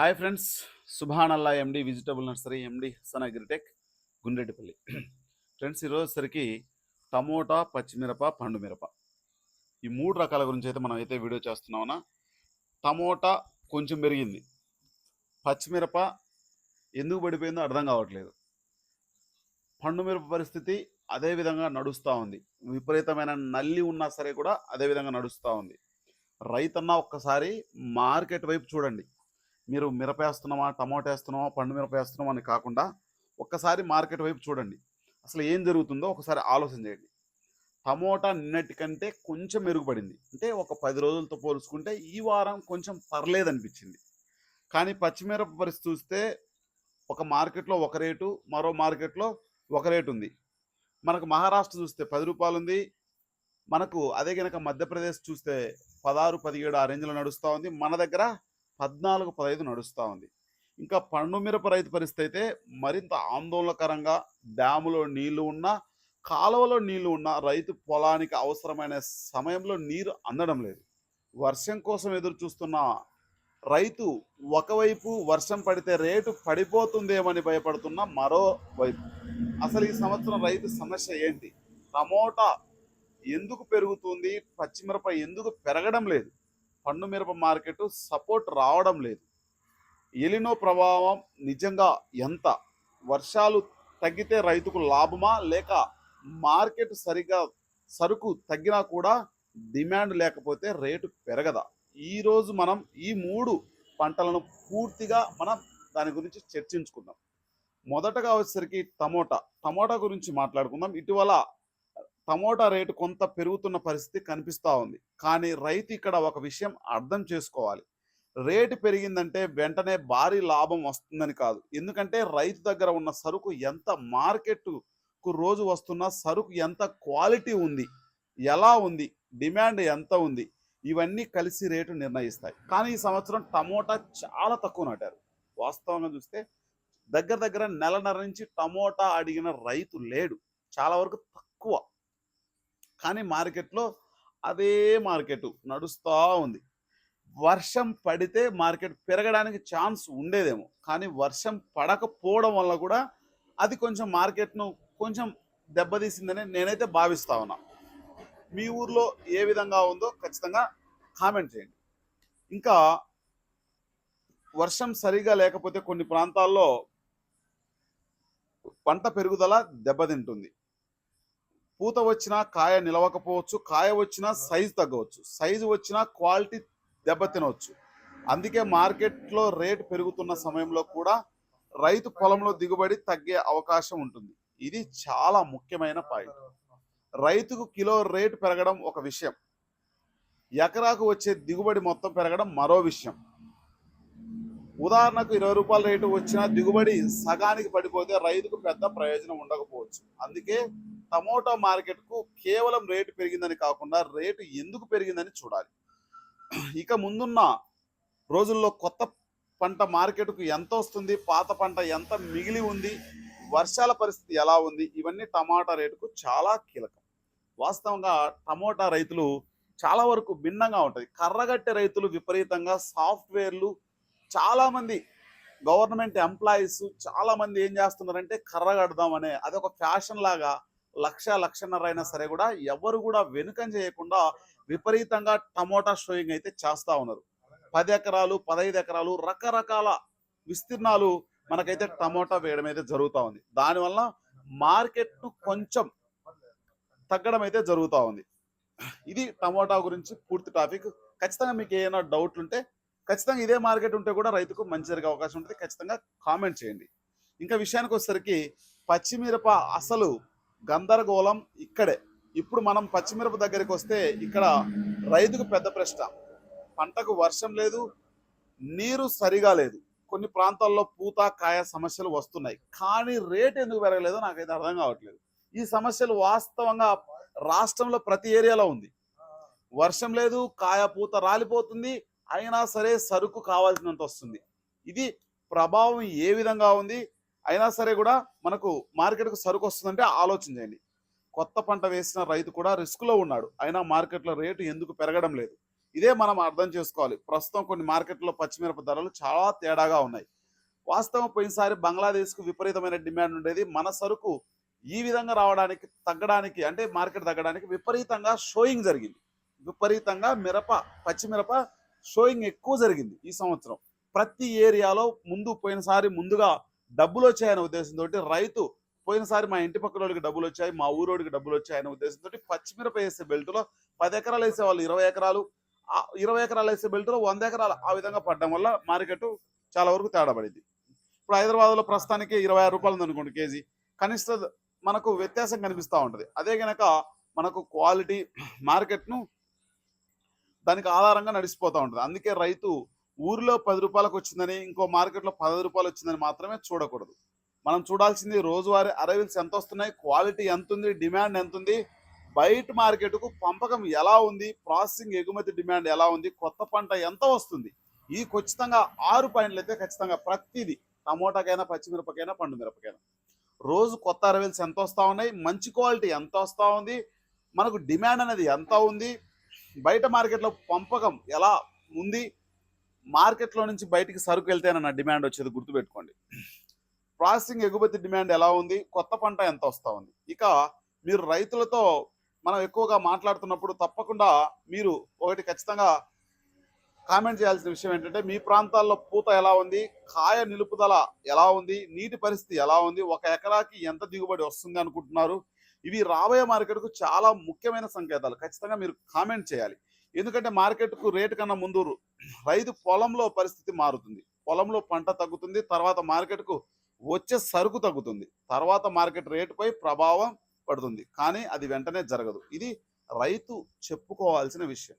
Hi friends, సుభానల్లా MD vegetable nursery MD Hasan agritech Gundreddipalli. Friends, ఈరోజు సరికి టమోటా, పచ్చిమిరప, పండు మిరప ఈ మూడు రకాల గురించి అయితే మనం అయితే వీడియో చేస్తున్నామన్నా. టమోటా కొంచెం పెరిగింది, పచ్చిమిరప ఎందుకు పడిపోయిందో అర్థం కావట్లేదు, పండు మిరప పరిస్థితి అదే విధంగా నడుస్తూ ఉంది. విపరీతమైన నల్లి ఉన్నా సరే కూడా అదే విధంగా నడుస్తూ ఉంది. రైతన్న ఒక్కసారి మార్కెట్ వైపు చూడండి. మీరు మిరప వేస్తున్నామా, టమోటా వేస్తున్నామా, పండు మిరప వేస్తున్నామా అని కాకుండా ఒక్కసారి మార్కెట్ వైపు చూడండి. అసలు ఏం జరుగుతుందో ఒకసారి ఆలోచన చేయండి. టమోటా నిన్నటి కంటే కొంచెం మెరుగుపడింది, అంటే ఒక 10 రోజులతో పోల్చుకుంటే ఈ వారం కొంచెం పర్లేదనిపించింది. కానీ పచ్చిమిరప పరిస్థితి చూస్తే ఒక మార్కెట్లో ఒక రేటు, మరో మార్కెట్లో ఒక రేటు ఉంది. మనకు మహారాష్ట్ర చూస్తే 10 రూపాయలు ఉంది. మనకు అదే కనుక మధ్యప్రదేశ్ చూస్తే 16, 17 ఆ రేంజ్లో నడుస్తూ ఉంది. మన దగ్గర 14, 15 నడుస్తూ ఉంది. ఇంకా పండు మిరప రైతు పరిస్థితి అయితే మరింత ఆందోళనకరంగా, డ్యాములో నీళ్లు ఉన్నా, కాలువలో నీళ్లు ఉన్నా రైతు పొలానికి అవసరమైన సమయంలో నీరు అందడం లేదు. వర్షం కోసం ఎదురు చూస్తున్న రైతు ఒకవైపు వర్షం పడితే రేటు పడిపోతుందేమని భయపడుతున్న మరోవైపు. అసలు ఈ సంవత్సరం రైతు సమస్య ఏంటి? టమోటా ఎందుకు పెరుగుతుంది, పచ్చిమిరప ఎందుకు పెరగడం లేదు, పండు మిరప మార్కెట్ సపోర్ట్ రావడం లేదు, ఎలినో ప్రభావం నిజంగా ఎంత, వర్షాలు తగ్గితే రైతుకు లాభమా, లేక మార్కెట్ సరుకు తగ్గినా కూడా డిమాండ్ లేకపోతే రేటు పెరగదా? ఈరోజు మనం ఈ మూడు పంటలను పూర్తిగా మనం దాని గురించి చర్చించుకుందాం. మొదటగా వచ్చేసరికి టమోటా గురించి మాట్లాడుకుందాం. ఇటీవల టమోటా రేటు కొంత పెరుగుతున్న పరిస్థితి కనిపిస్తూ ఉంది. కానీ రైతు ఇక్కడ ఒక విషయం అర్థం చేసుకోవాలి. రేటు పెరిగిందంటే వెంటనే భారీ లాభం వస్తుందని కాదు. ఎందుకంటే రైతు దగ్గర ఉన్న సరుకు ఎంత, మార్కెట్కు రోజు వస్తున్న సరుకు ఎంత క్వాలిటీ ఉంది, ఎలా ఉంది, డిమాండ్ ఎంత ఉంది, ఇవన్నీ కలిసి రేటు నిర్ణయిస్తాయి. కానీ ఈ సంవత్సరం టమోటా చాలా తక్కువ నాటారు. వాస్తవంగా చూస్తే దగ్గర దగ్గర నెలన్నర నుంచి టమోటా అడిగిన రైతు లేడు, చాలా వరకు తక్కువ. కానీ మార్కెట్లో అదే మార్కెట్ నడుస్తూ ఉంది. వర్షం పడితే మార్కెట్ పెరగడానికి ఛాన్స్ ఉండేదేమో, కానీ వర్షం పడకపోవడం వల్ల కూడా అది కొంచెం మార్కెట్ను కొంచెం దెబ్బతీసిందని నేనైతే భావిస్తా ఉన్నా. మీ ఊర్లో ఏ విధంగా ఉందో ఖచ్చితంగా కామెంట్ చేయండి. ఇంకా వర్షం సరిగా లేకపోతే కొన్ని ప్రాంతాల్లో పంట పెరుగుదల దెబ్బతింటుంది. పూత వచ్చినా కాయ నిలవకపోవచ్చు, కాయ వచ్చినా సైజు తగ్గవచ్చు, సైజు వచ్చినా క్వాలిటీ దెబ్బతినవచ్చు. అందుకే మార్కెట్లో రేటు పెరుగుతున్న సమయంలో కూడా రైతు పొలంలో దిగుబడి తగ్గే అవకాశం ఉంటుంది. ఇది చాలా ముఖ్యమైన పాయింట్. రైతుకు కిలో రేటు పెరగడం ఒక విషయం, ఎకరాకు వచ్చే దిగుబడి మొత్తం పెరగడం మరో విషయం. ఉదాహరణకు 20 రూపాయల రేటు వచ్చినా దిగుబడి సగానికి పడిపోతే రైతుకు పెద్ద ప్రయోజనం ఉండకపోవచ్చు. అందుకే టమోటా మార్కెట్కు కేవలం రేటు పెరిగిందని కాకుండా రేటు ఎందుకు పెరిగిందని చూడాలి. ఇక ముందున్న రోజుల్లో కొత్త పంట మార్కెట్కు ఎంత వస్తుంది, పాత పంట ఎంత మిగిలి ఉంది, వర్షాల పరిస్థితి ఎలా ఉంది, ఇవన్నీ టమాటా రేటుకు చాలా కీలకం. వాస్తవంగా టమోటా రైతులు చాలా వరకు భిన్నంగా ఉంటుంది. కర్రగట్టె రైతులు విపరీతంగా సాఫ్ట్వేర్లు, చాలామంది గవర్నమెంట్ ఎంప్లాయీస్ చాలామంది ఏం చేస్తున్నారంటే కర్ర కడదామనే అదొక ఫ్యాషన్ లాగా లక్షన్నర అయినా సరే కూడా ఎవరు కూడా వెనుకం చేయకుండా విపరీతంగా టమోటా షోయింగ్ అయితే చేస్తూ ఉన్నారు. 10 ఎకరాలు, 15 ఎకరాలు, రకరకాల విస్తీర్ణాలు మనకైతే టమోటా వేయడం అయితే జరుగుతూ ఉంది. దానివల్ల మార్కెట్ను కొంచెం తగ్గడం అయితే జరుగుతూ ఉంది. ఇది టమోటా గురించి పూర్తి టాపిక్. ఖచ్చితంగా మీకు ఏమైనా డౌట్లు ఉంటే ఖచ్చితంగా ఇదే మార్కెట్ ఉంటే కూడా రైతుకు మంచి జరిగే అవకాశం ఉంటుంది. ఖచ్చితంగా కామెంట్ చేయండి. ఇంకా విషయానికి వచ్చేసరికి పచ్చిమిరప అసలు గందరగోళం ఇక్కడే. ఇప్పుడు మనం పచ్చిమిరప దగ్గరికి వస్తే ఇక్కడ రైతుకు పెద్ద ప్రశ్న, పంటకు వర్షం లేదు, నీరు సరిగా లేదు, కొన్ని ప్రాంతాల్లో పూత కాయ సమస్యలు వస్తున్నాయి. కానీ రేట్ ఎందుకు పెరగలేదో నాకైతే అర్థం కావట్లేదు. ఈ సమస్యలు వాస్తవంగా రాష్ట్రంలో ప్రతి ఏరియాలో ఉంది. వర్షం లేదు, కాయ పూత రాలిపోతుంది, అయినా సరే సరుకు కావాల్సినంత వస్తుంది. ఇది ప్రభావం ఏ విధంగా ఉంది? అయినా సరే కూడా మనకు మార్కెట్కు సరుకు వస్తుందంటే ఆలోచన చేయండి. కొత్త పంట వేసిన రైతు కూడా రిస్క్లో ఉన్నాడు, అయినా మార్కెట్లో రేటు ఎందుకు పెరగడం లేదు? ఇదే మనం అర్థం చేసుకోవాలి. ప్రస్తుతం కొన్ని మార్కెట్‌లో పచ్చిమిరప ధరలు చాలా తేడాగా ఉన్నాయి. వాస్తవం పోయినసారి బంగ్లాదేశ్‌కు విపరీతమైన డిమాండ్ ఉండేది. మన సరుకు ఈ విధంగా రావడానికి, తగ్గడానికి అంటే మార్కెట్ తగ్గడానికి విపరీతంగా షోయింగ్ జరిగింది. విపరీతంగా పచ్చిమిరప షోయింగ్ ఎక్కువ జరిగింది ఈ సంవత్సరం. ప్రతి ఏరియాలో పోయినసారి ముందుగా డబ్బులొచ్చాయనే ఉద్దేశంతోటి రైతు పోయినసారి మా ఇంటి పక్కనోళ్ళకి డబ్బులొచ్చాయి, మా ఊరోడికి డబ్బులొచ్చాయనే ఉద్దేశంతోటి పచ్చిమిరప ఏసే బెల్ట్‌లో 10 ఎకరాలు ఏసేవాళ్ళు 20 ఎకరాలు, 20 ఎకరాలు ఏసే బెల్ట్‌లో 100 ఎకరాలు ఆ విధంగా పడడం వల్ల మార్కెట్ చాలా వరకు తేడా పడింది. ఇప్పుడు హైదరాబాద్‌లో ప్రస్తుతానికి రూ. 26 ఉందనుకోండి కేజీ. కనిష్ట మనకు వ్యత్యాసం కనిపిస్తా ఉంటది. అదే గనక మనకు క్వాలిటీ మార్కెట్‌ను దానికి ఆధారంగా నడిచిపోతా ఉంటది. అందుకే రైతు ఊరిలో రూ. 10కి వచ్చిందని, ఇంకో మార్కెట్‌లో రూ. 10 వచ్చిందని మాత్రమే చూడకూడదు. మనం చూడాల్సింది రోజువారీ అరైవల్స్ ఎంతొస్తున్నాయి, క్వాలిటీ ఎంతుంది, డిమాండ్ ఎంతుంది, బయట మార్కెట్‌కు పంపకం ఎలా ఉంది, ప్రాసెసింగ్ ఎగుమతి డిమాండ్ ఎలా ఉంది, కొత్త పంట ఎంత వస్తుంది. ఈ ఖచ్చితంగా 6 పాయింట్లయితే ఖచ్చితంగా ప్రతిదీ టమోటాకైనా, పచ్చిమిరపకైనా, పండు మిరపకైనా. రోజు కొత్త అరైవల్స్ ఎంత వస్తా ఉన్నాయి, మంచి క్వాలిటీ ఎంత వస్తా ఉంది, మనకు డిమాండ్ అనేది ఎంత ఉంది, బయట మార్కెట్లో పంపకం ఎలా ఉంది, మార్కెట్లో నుంచి బయటికి సరుకు వెళ్తేనన్న డిమాండ్ వచ్చేది గుర్తుపెట్టుకోండి. ప్రాసెసింగ్ ఎగుమతి డిమాండ్ ఎలా ఉంది, కొత్త పంట ఎంత వస్తూ ఉంది. ఇక మీరు రైతులతో మనం ఎక్కువగా మాట్లాడుతున్నప్పుడు తప్పకుండా మీరు ఒకటి ఖచ్చితంగా కామెంట్ చేయాల్సిన విషయం ఏంటంటే, మీ ప్రాంతాల్లో పూత ఎలా ఉంది, కాయ నిలుపుదల ఎలా ఉంది, నీటి పరిస్థితి ఎలా ఉంది, 1 ఎకరాకి ఎంత దిగుబడి వస్తుంది అనుకుంటున్నారు. ఇవి రాబోయే మార్కెట్కు చాలా ముఖ్యమైన సంకేతాలు. ఖచ్చితంగా మీరు కామెంట్ చేయాలి. ఎందుకంటే మార్కెట్కు రేటు కన్నా ముందు రైతు పొలంలో పరిస్థితి మారుతుంది. పొలంలో పంట తగ్గుతుంది, తర్వాత మార్కెట్కు వచ్చే సరుకు తగ్గుతుంది, తర్వాత మార్కెట్ రేటుపై ప్రభావం పడుతుంది. కానీ అది వెంటనే జరగదు. ఇది రైతు చెప్పుకోవాల్సిన విషయం.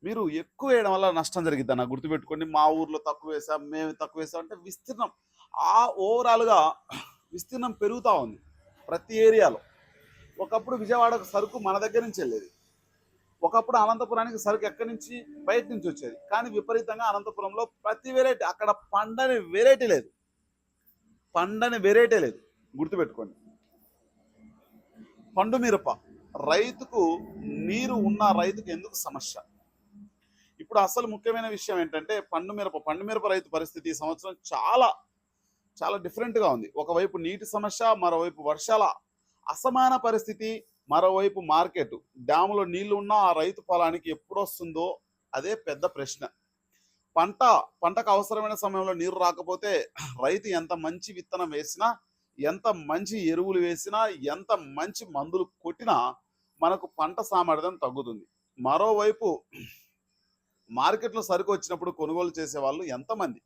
మీరు ఎక్కువ వేయడం వల్ల నష్టం జరిగిద్ది అన్న గుర్తుపెట్టుకోండి. మా ఊర్లో తక్కువ వేసాం, మేము తక్కువ వేసాం అంటే విస్తీర్ణం ఓవరాల్గా విస్తీర్ణం పెరుగుతూ ఉంది ప్రతి ఏరియాలో. ఒకప్పుడు విజయవాడకు సరుకు మన దగ్గర నుంచి వెళ్ళేది, ఒకప్పుడు అనంతపురానికి సరుకు ఎక్కడి నుంచి, బయట నుంచి వచ్చేది. కానీ విపరీతంగా అనంతపురంలో ప్రతి వెరైటీ, అక్కడ పండని వెరైటీ లేదు, గుర్తుపెట్టుకోండి. పండు మిరప రైతుకు, నీరు ఉన్న రైతుకు ఎందుకు సమస్య? ఇప్పుడు అసలు ముఖ్యమైన విషయం ఏంటంటే పండు మిరప రైతు పరిస్థితి ఈ సంవత్సరం చాలా చాలా డిఫరెంట్గా ఉంది. ఒకవైపు నీటి సమస్య, మరోవైపు వర్షాల అసమాన పరిస్థితి, మరోవైపు మార్కెట్. డ్యాములో నీళ్లు ఉన్నా ఆ రైతు పొలానికి ఎప్పుడు వస్తుందో అదే పెద్ద ప్రశ్న. పంటకు అవసరమైన సమయంలో నీరు రాకపోతే రైతు ఎంత మంచి విత్తనం వేసినా, ఎంత మంచి ఎరువులు వేసినా, ఎంత మంచి మందులు కొట్టినా మనకు పంట సామర్థ్యం తగ్గుతుంది. మరోవైపు మార్కెట్లో సరుకు వచ్చినప్పుడు కొనుగోలు చేసే వాళ్ళు ఎంతమంది,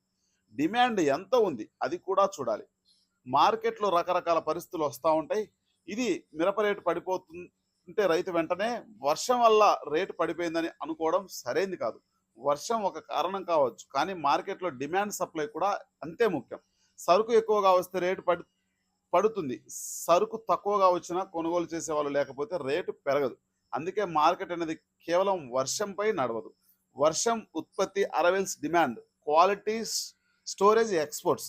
డిమాండ్ ఎంత ఉంది, అది కూడా చూడాలి. మార్కెట్లో రకరకాల పరిస్థితులు వస్తూ ఉంటాయి. ఇది మిరప రేటు పడిపోతుంటే రైతు వెంటనే వర్షం వల్ల రేటు పడిపోయిందని అనుకోవడం సరైనది కాదు. వర్షం ఒక కారణం కావచ్చు, కానీ మార్కెట్లో డిమాండ్ సప్లై కూడా అంతే ముఖ్యం. సరుకు ఎక్కువగా వస్తే రేటు పడుతుంది, సరుకు తక్కువగా వచ్చినా కొనుగోలు చేసే వాళ్ళు లేకపోతే రేటు పెరగదు. అందుకే మార్కెట్ అనేది కేవలం వర్షంపై నడవదు. వర్షం, ఉత్పత్తి, arrivals, demand, quality, storage, exports,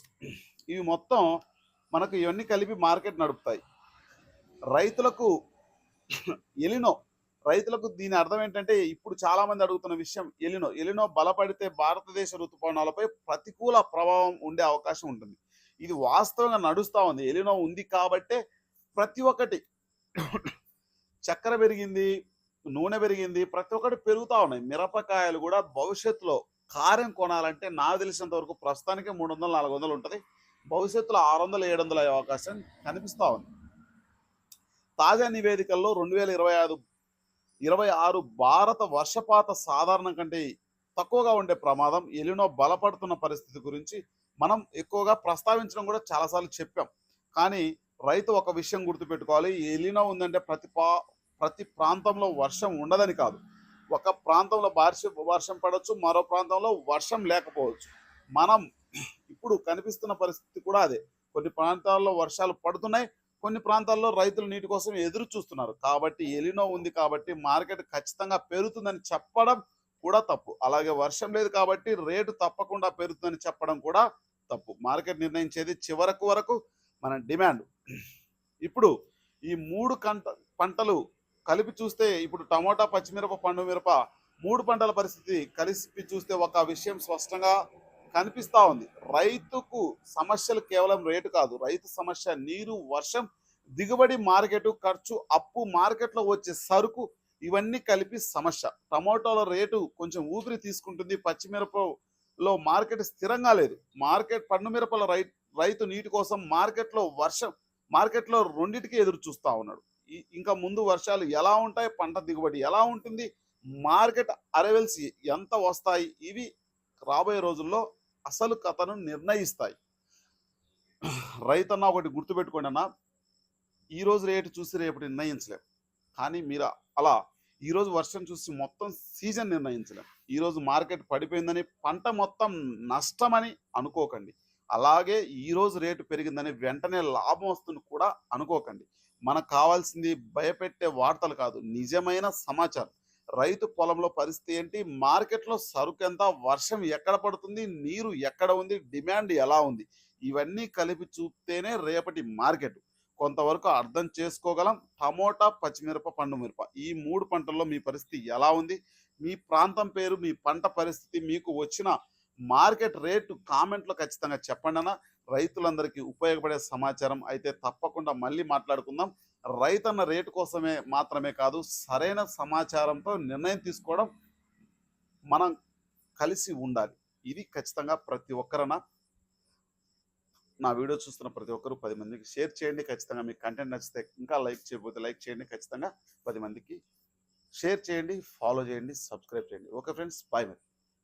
ఇవి మొత్తం మనకు ఇవన్నీ కలిపి మార్కెట్ నడుపుతాయి. రైతులకు రైతులకు దీని అర్థం ఏంటంటే, ఇప్పుడు చాలా మంది అడుగుతున్న విషయం ఎలినో బలపడితే భారతదేశ ఋతుపవనాలపై ప్రతికూల ప్రభావం ఉండే అవకాశం ఉంటుంది. ఇది వాస్తవంగా నడుస్తూ ఉంది. ఎలినో ఉంది కాబట్టే ప్రతి ఒక్కటి చక్కెర పెరిగింది, నూనె పెరిగింది, ప్రతి ఒక్కటి పెరుగుతూ ఉన్నాయి. మిరపకాయలు కూడా భవిష్యత్తులో కారం కొనాలంటే నాకు తెలిసినంత వరకు ప్రస్తుతానికి 300-400 ఉంటుంది. భవిష్యత్తులో 600-700 అయ్యే అవకాశం కనిపిస్తూ ఉంది. తాజా నివేదికల్లో 2025-26 భారత వర్షపాత సాధారణం కంటే తక్కువగా ఉండే ప్రమాదం, ఎలినో బలపడుతున్న పరిస్థితి గురించి మనం ఎక్కువగా ప్రస్తావించడం కూడా చాలాసార్లు చెప్పాం. కానీ రైతు ఒక విషయం గుర్తుపెట్టుకోవాలి, ఎలినో ఉందంటే ప్రతి ప్రాంతంలో వర్షం ఉండదని కాదు. ఒక ప్రాంతంలో వర్షం పడవచ్చు, మరో ప్రాంతంలో వర్షం లేకపోవచ్చు. మనం ఇప్పుడు కనిపిస్తున్న పరిస్థితి కూడా అదే. కొన్ని ప్రాంతాల్లో వర్షాలు పడుతున్నాయి, కొన్ని ప్రాంతాల్లో రైతులు నీటి కోసం ఎదురు చూస్తున్నారు. కాబట్టి ఎలినో ఉంది కాబట్టి మార్కెట్ ఖచ్చితంగా పెరుగుతుందని చెప్పడం కూడా తప్పు. అలాగే వర్షం లేదు కాబట్టి రేటు తప్పకుండా పెరుగుతుందని చెప్పడం కూడా తప్పు. మార్కెట్ నిర్ణయించేది చివరకు వరకు మన డిమాండ్. ఇప్పుడు ఈ 3 పంటలు కలిపి చూస్తే ఇప్పుడు టమోటా, పచ్చిమిరప, పండు మిరప మూడు పంటల పరిస్థితి కలిసి చూస్తే ఒక విషయం స్పష్టంగా కనిపిస్తా ఉంది. రైతుకు సమస్యలు కేవలం రేటు కాదు, రైతు సమస్య నీరు, వర్షం, దిగుబడి, మార్కెట్ ఖర్చు, అప్పు, మార్కెట్లో వచ్చే సరుకు, ఇవన్నీ కలిపి సమస్య. టమోటాల రేటు కొంచెం ఊపిరి తీసుకుంటుంది. పచ్చిమిరపలో మార్కెట్ స్థిరంగా లేదు. పండు మిరపల రైతు నీటి కోసం మార్కెట్లో రెండిటికి ఎదురు చూస్తా ఉన్నాడు. ఇంకా ముందు వర్షాలు ఎలా ఉంటాయి, పంట దిగుబడి ఎలా ఉంటుంది, మార్కెట్ అరవెల్స్ ఎంత వస్తాయి, ఇవి రాబోయే రోజుల్లో అసలు కథను నిర్ణయిస్తాయి. రైతన్న ఒకటి గుర్తుపెట్టుకోండి అన్న, ఈరోజు రేటు చూసి రేపు నిర్ణయించలేం. కానీ మీరు అలా ఈరోజు వర్షం చూసి మొత్తం సీజన్ నిర్ణయించలేం. ఈరోజు మార్కెట్ పడిపోయిందని పంట మొత్తం నష్టమని అనుకోకండి. అలాగే ఈరోజు రేటు పెరిగిందని వెంటనే లాభం వస్తుంది కూడా అనుకోకండి. మనకు కావాల్సింది భయపెట్టే వార్తలు కాదు, నిజమైన సమాచారం. రైతు పొలంలో పరిస్థితి ఏంటి, మార్కెట్లో సరుకు ఎంత, వర్షం ఎక్కడ పడుతుంది, నీరు ఎక్కడ ఉంది, డిమాండ్ ఎలా ఉంది, ఇవన్నీ కలిపి చూస్తేనే రేపటి మార్కెట్ కొంతవరకు అర్థం చేసుకోగలం. టమోటా, పచ్చిమిరప, పండు మిరప, ఈ మూడు పంటల్లో మీ పరిస్థితి ఎలా ఉంది, మీ ప్రాంతం పేరు, మీ పంట పరిస్థితి, మీకు వచ్చిన మార్కెట్ రేటు కామెంట్లో ఖచ్చితంగా చెప్పండి అన్న. రైతులందరికీ ఉపయోగపడే సమాచారం అయితే తప్పకుండా మళ్ళీ మాట్లాడుకుందాం. రైతన్న రేటు కోసమే మాత్రమే కాదు, సరైన సమాచారంతో నిర్ణయం తీసుకోవడం మనం కలిసి ఉండాలి. ఇది ఖచ్చితంగా ప్రతి ఒక్కరన్నా నా వీడియో చూస్తున్న ప్రతి ఒక్కరు 10 మందికి షేర్ చేయండి. ఖచ్చితంగా మీకు కంటెంట్ నచ్చితే ఇంకా లైక్ చేయకపోతే లైక్ చేయండి. ఖచ్చితంగా 10 మందికి షేర్ చేయండి, ఫాలో చేయండి, సబ్స్క్రైబ్ చేయండి. ఓకే ఫ్రెండ్స్, బాయ్ మరి.